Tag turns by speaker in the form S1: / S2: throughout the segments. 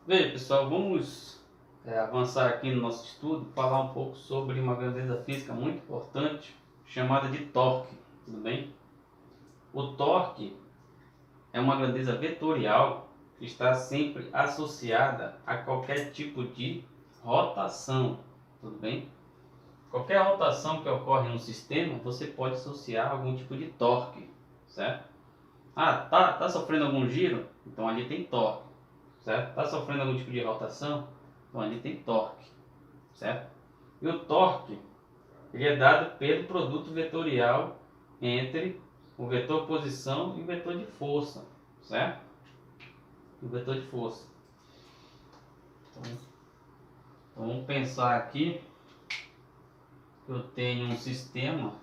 S1: Bem, pessoal, vamos avançar aqui no nosso estudo, falar um pouco sobre uma grandeza física muito importante, chamada de torque, tudo bem? O torque é uma grandeza vetorial que está sempre associada a qualquer tipo de rotação, tudo bem? Qualquer rotação que ocorre no sistema, você pode associar algum tipo de torque, certo? Tá sofrendo algum giro? Então ali tem torque, certo? Tá sofrendo algum tipo de rotação? Então ali tem torque, certo? E o torque, ele é dado pelo produto vetorial entre o vetor posição e o vetor de força, certo? O vetor de força. Então vamos pensar aqui que eu tenho um sistema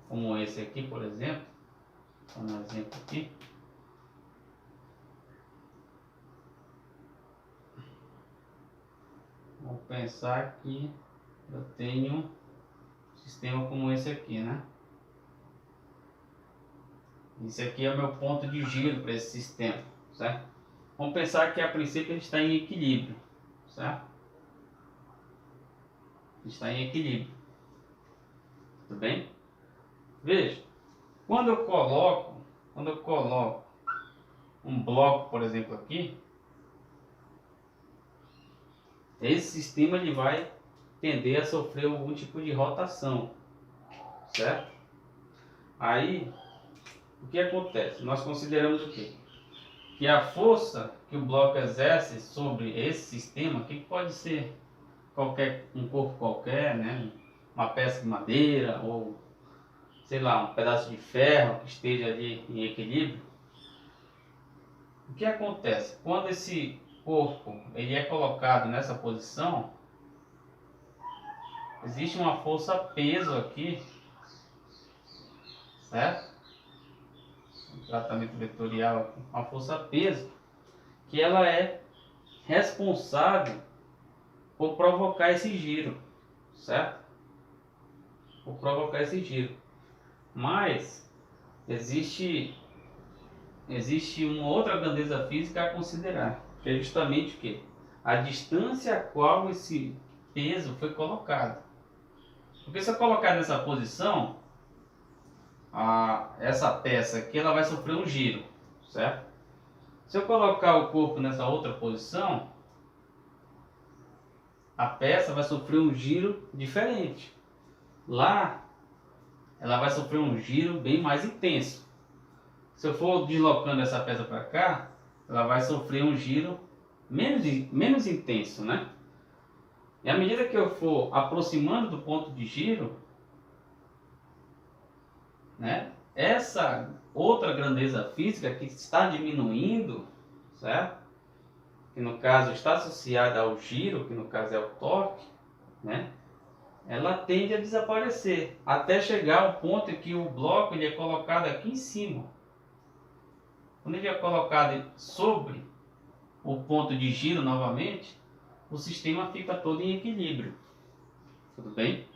S1: como esse aqui, por exemplo. Um exemplo aqui. Vamos pensar que eu tenho um sistema como esse aqui, né? Esse aqui é o meu ponto de giro para esse sistema, certo? Vamos pensar que a princípio ele está em equilíbrio, certo? Está em equilíbrio, tudo bem? Veja, quando eu coloco um bloco, por exemplo, aqui, esse sistema ele vai tender a sofrer algum tipo de rotação, certo? Aí, o que acontece? Nós consideramos o quê? Que a força que o bloco exerce sobre esse sistema, que pode ser um corpo qualquer, né? Uma peça de madeira ou sei lá, um pedaço de ferro que esteja ali em equilíbrio. O que acontece? Quando esse corpo ele é colocado nessa posição, existe uma força peso aqui, certo? Um tratamento vetorial aqui, uma força peso, que ela é responsável por provocar esse giro, certo? Por provocar esse giro. Mas existe uma outra grandeza física a considerar, que é justamente o quê? A distância a qual esse peso foi colocado. Porque se eu colocar nessa posição, essa peça aqui ela vai sofrer um giro, certo? Se eu colocar o corpo nessa outra posição, a peça vai sofrer um giro diferente. Lá, ela vai sofrer um giro bem mais intenso. Se eu for deslocando essa peça para cá, ela vai sofrer um giro menos intenso, né? E à medida que eu for aproximando do ponto de giro, né, essa outra grandeza física que está diminuindo, certo? Que no caso está associada ao giro, que no caso é o torque, né? Ela tende a desaparecer até chegar ao ponto em que o bloco ele é colocado aqui em cima. Quando ele é colocado sobre o ponto de giro novamente, o sistema fica todo em equilíbrio. Tudo bem?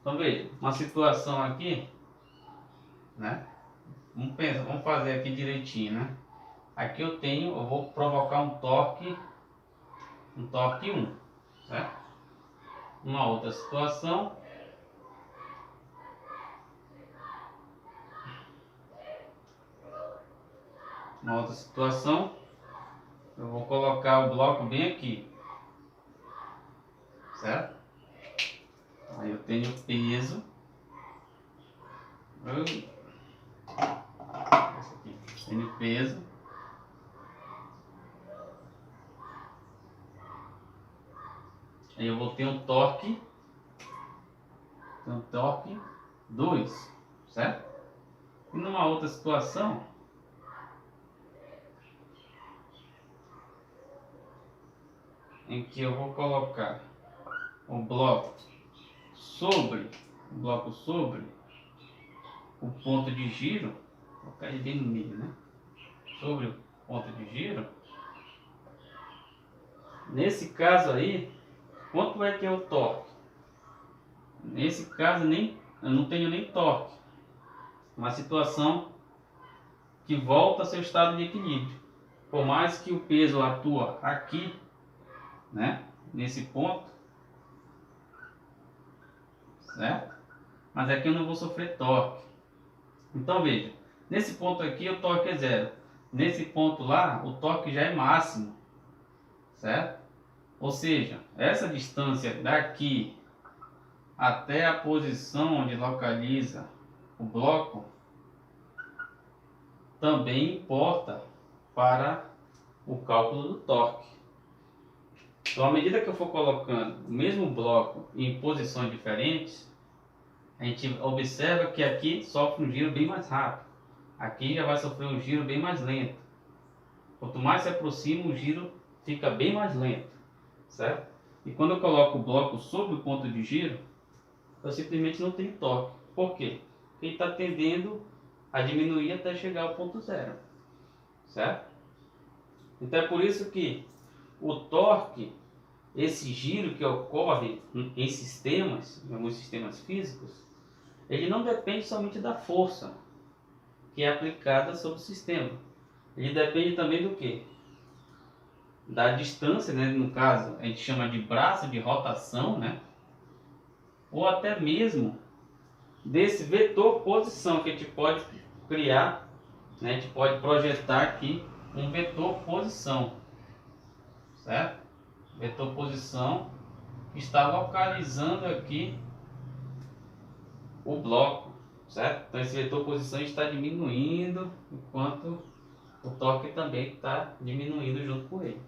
S1: Então veja, uma situação aqui, né? Vamos fazer aqui direitinho, né? Aqui eu vou provocar um torque 1, certo? Uma outra situação, eu vou colocar o bloco bem aqui, certo? Aí eu tenho peso, tenho peso, aí eu vou ter um torque 2, certo? E numa outra situação, em que eu vou colocar o bloco sobre o ponto de giro, vou colocar ele bem no meio, né? Sobre o ponto de giro, nesse caso aí, quanto é que é o torque? Nesse caso eu não tenho nem torque. Uma situação que volta ao seu estado de equilíbrio, por mais que o peso atua aqui, né, nesse ponto, certo? Mas aqui eu não vou sofrer torque. Então veja, nesse ponto aqui o torque é zero. Nesse ponto lá, o torque já é máximo, certo? Ou seja, essa distância daqui até a posição onde localiza o bloco também importa para o cálculo do torque. Então, à medida que eu for colocando o mesmo bloco em posições diferentes, a gente observa que aqui sofre um giro bem mais rápido. Aqui já vai sofrer um giro bem mais lento. Quanto mais se aproxima, o giro fica bem mais lento, certo? E quando eu coloco o bloco sobre o ponto de giro, eu simplesmente não tenho torque. Por quê? Porque ele está tendendo a diminuir até chegar ao ponto zero, certo? Então é por isso que o torque, esse giro que ocorre em sistemas, em alguns sistemas físicos, ele não depende somente da força que é aplicada sobre o sistema. Ele depende também do quê? Da distância, né? No caso, a gente chama de braço de rotação, né? Ou até mesmo desse vetor posição que a gente pode criar, né? A gente pode projetar aqui um vetor posição, certo? Vetor posição que está localizando aqui o bloco, certo? Então esse vetor posição está diminuindo enquanto o torque também está diminuindo junto com ele.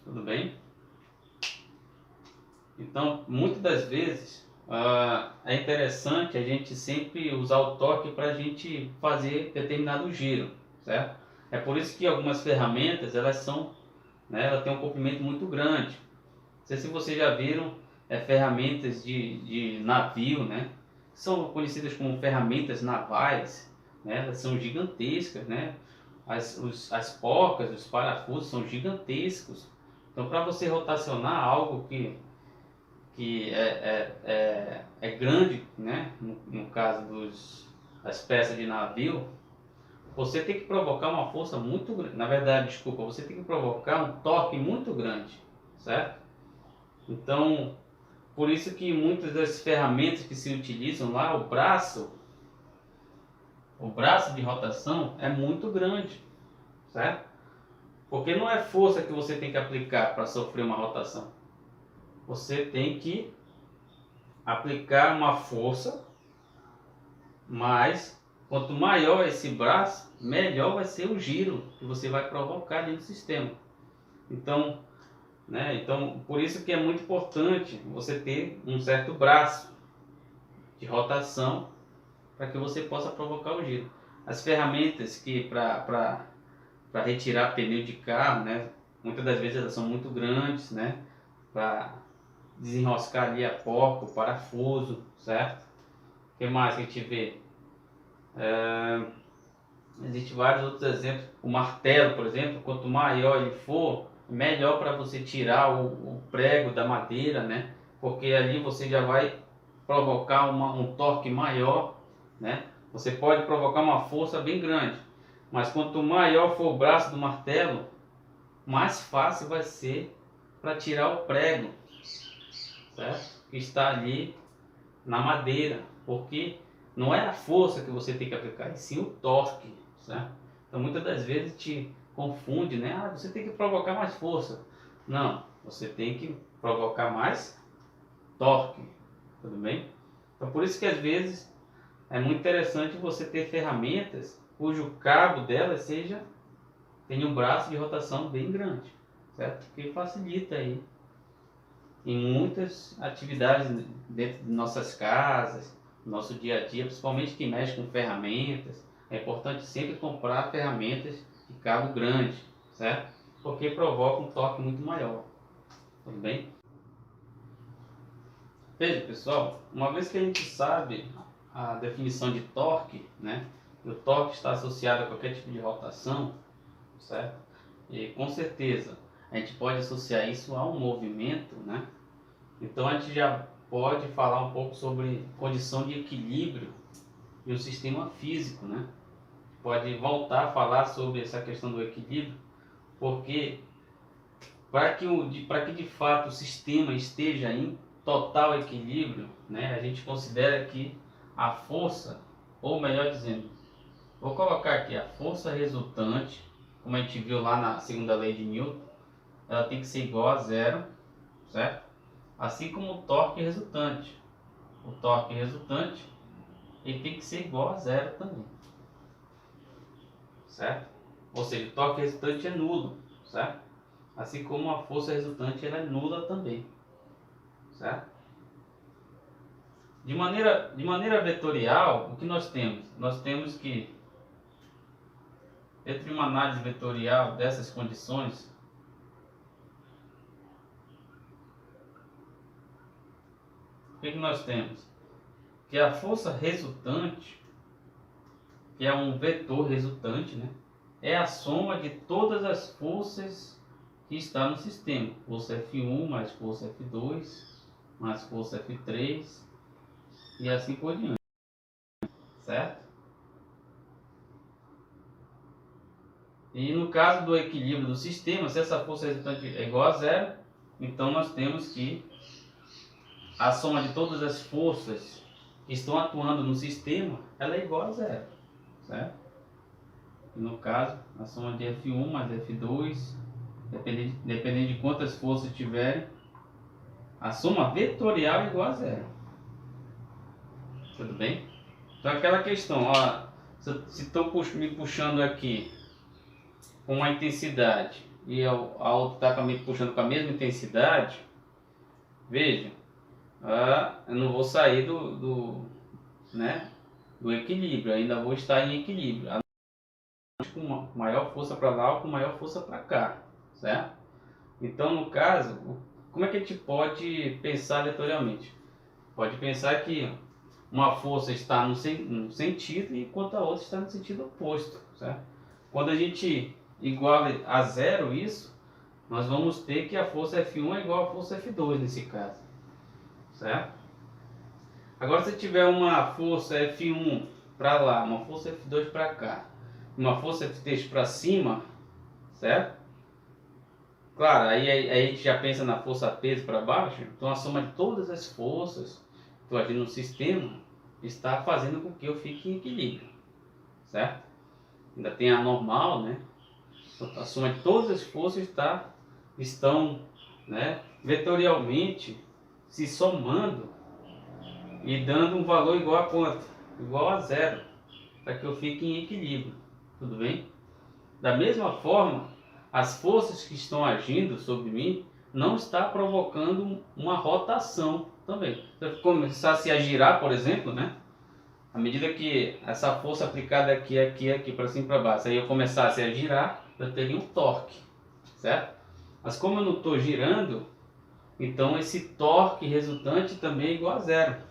S1: Tudo bem? Então, muitas das vezes é interessante a gente sempre usar o torque para a gente fazer determinado giro, certo? É por isso que algumas ferramentas elas são, né, ela tem um comprimento muito grande. Não sei se vocês já viram ferramentas de navio, né? São conhecidas como ferramentas navais, né? Elas são gigantescas, né? As porcas, os parafusos são gigantescos. Então, para você rotacionar algo que é grande, né? No caso das peças de navio, você tem que provocar uma força muito grande. Na verdade, desculpa, você tem que provocar um torque muito grande, certo? Então, por isso que muitas das ferramentas que se utilizam lá, o braço de rotação é muito grande, certo? Porque não é força que você tem que aplicar para sofrer uma rotação. Você tem que aplicar uma força, mas quanto maior esse braço, melhor vai ser o giro que você vai provocar dentro do sistema. Então, né, então por isso que é muito importante você ter um certo braço de rotação para que você possa provocar o giro. As ferramentas que para retirar pneu de carro, né, muitas das vezes elas são muito grandes, né, para desenroscar ali a porca, o parafuso, certo? O que mais que a gente vê? Existem vários outros exemplos. O martelo, por exemplo, quanto maior ele for, melhor para você tirar o prego da madeira, né? Porque ali você já vai provocar um torque maior, né? Você pode provocar uma força bem grande, mas quanto maior for o braço do martelo, mais fácil vai ser para tirar o prego, certo? Que está ali na madeira, porque não é a força que você tem que aplicar, e sim o torque, certo? Então muitas das vezes te confunde, né? Ah, você tem que provocar mais força. Não, você tem que provocar mais torque, tudo bem? Então por isso que às vezes é muito interessante você ter ferramentas cujo cabo delas tenha um braço de rotação bem grande, certo? Que facilita aí em muitas atividades dentro de nossas casas, no nosso dia a dia, principalmente que mexe com ferramentas. É importante sempre comprar ferramentas de cabo grande, certo? Porque provoca um torque muito maior. Tudo bem? Veja, pessoal, uma vez que a gente sabe a definição de torque, né? O torque está associado a qualquer tipo de rotação, certo? E com certeza a gente pode associar isso a um movimento, né? Então a gente já pode falar um pouco sobre condição de equilíbrio e o sistema físico, né? pode voltar a falar sobre essa questão do equilíbrio, porque para que de fato o sistema esteja em total equilíbrio, né, a gente considera que a força, ou melhor dizendo, vou colocar aqui a força resultante, como a gente viu lá na segunda lei de Newton, ela tem que ser igual a zero, certo? Assim como o torque resultante. O torque resultante ele tem que ser igual a zero também, certo? Ou seja, o torque resultante é nulo, certo? Assim como a força resultante ela é nula também, certo? De maneira vetorial, o que nós temos? Nós temos que, dentro de uma análise vetorial dessas condições, o que nós temos? Que a força resultante, que é um vetor resultante, né, é a soma de todas as forças que está no sistema. Força F1 mais força F2 mais força F3 e assim por diante, certo? E no caso do equilíbrio do sistema, se essa força resultante é igual a zero, então nós temos que a soma de todas as forças que estão atuando no sistema, ela é igual a zero, certo? E no caso, a soma de F1 mais F2, dependendo de quantas forças tiverem, a soma vetorial é igual a zero. Tudo bem? Então aquela questão, ó, se estou me puxando aqui com uma intensidade e a outra está me puxando com a mesma intensidade, veja, eu não vou sair né, do equilíbrio, ainda vou estar em equilíbrio, com maior força para lá ou com maior força para cá, certo? Então, no caso, como é que a gente pode pensar vetorialmente? Pode pensar que uma força está no sentido enquanto a outra está no sentido oposto, certo? Quando a gente iguala a zero isso, nós vamos ter que a força F1 é igual à força F2 nesse caso, certo? Agora, se tiver uma força F1 para lá, uma força F2 para cá, uma força F3 para cima, certo? Claro, aí a gente já pensa na força peso para baixo, então a soma de todas as forças que estão agindo no sistema está fazendo com que eu fique em equilíbrio, certo? Ainda tem a normal, né? A soma de todas as forças estão, né, vetorialmente se somando e dando um valor igual a quanto? Igual a zero, para que eu fique em equilíbrio, tudo bem? Da mesma forma, as forças que estão agindo sobre mim não está provocando uma rotação também. Se eu começasse a girar, por exemplo, né? À medida que essa força aplicada aqui para cima e para baixo, aí eu começasse a girar, eu teria um torque, certo? Mas como eu não estou girando, então esse torque resultante também é igual a zero,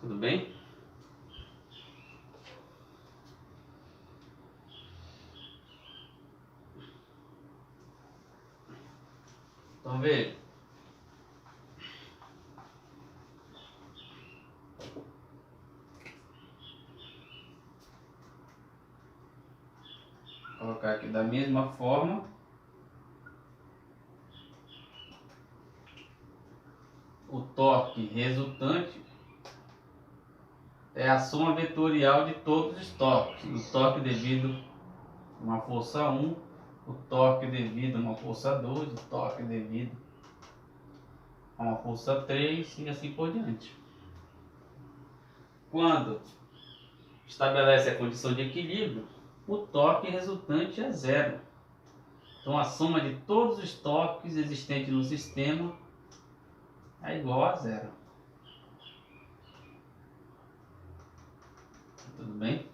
S1: tudo bem? Então veja. Vou colocar aqui da mesma forma. O torque resultante é a soma vetorial de todos os torques. O torque devido a uma força 1, o torque devido a uma força 2, o torque devido a uma força 3 e assim por diante. Quando estabelece a condição de equilíbrio, o torque resultante é zero. Então a soma de todos os torques existentes no sistema é igual a zero. Tudo bem?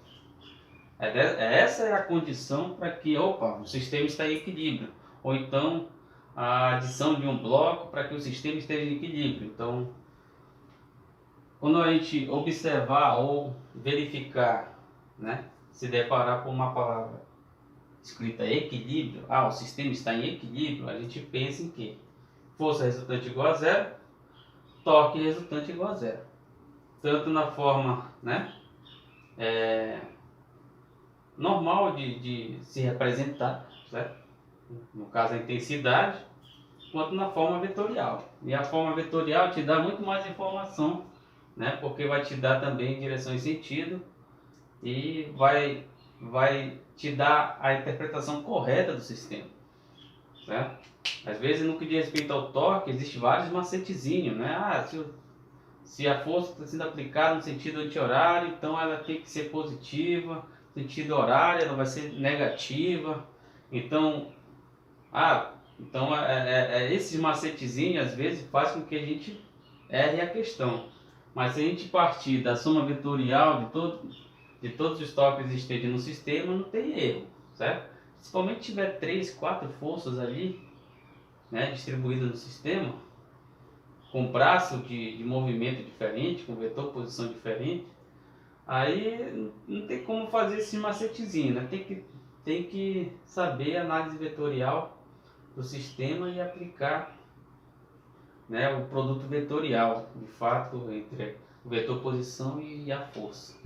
S1: Essa é a condição para que, o sistema está em equilíbrio. Ou então, a adição de um bloco para que o sistema esteja em equilíbrio. Então, quando a gente observar ou verificar, né, se deparar com uma palavra escrita equilíbrio, o sistema está em equilíbrio, a gente pensa em que força resultante igual a zero, torque resultante igual a zero. Tanto na forma, né, normal de se representar, certo? No caso a intensidade, quanto na forma vetorial. E a forma vetorial te dá muito mais informação, né? Porque vai te dar também direção e sentido e vai te dar a interpretação correta do sistema, certo? Às vezes, no que diz respeito ao torque, existem vários macetezinhos, né? Se a força está sendo aplicada no sentido anti-horário, então ela tem que ser positiva, no sentido horário ela vai ser negativa. Então, esses macetezinhos às vezes faz com que a gente erre a questão. Mas se a gente partir da soma vetorial de todos os torques existentes no sistema, não tem erro, certo? Principalmente se tiver 3, 4 forças ali, né, distribuídas no sistema, com braço de movimento diferente, com vetor posição diferente, aí não tem como fazer esse macetezinho, né? Tem que saber a análise vetorial do sistema e aplicar, né, o produto vetorial, de fato, entre o vetor posição e a força.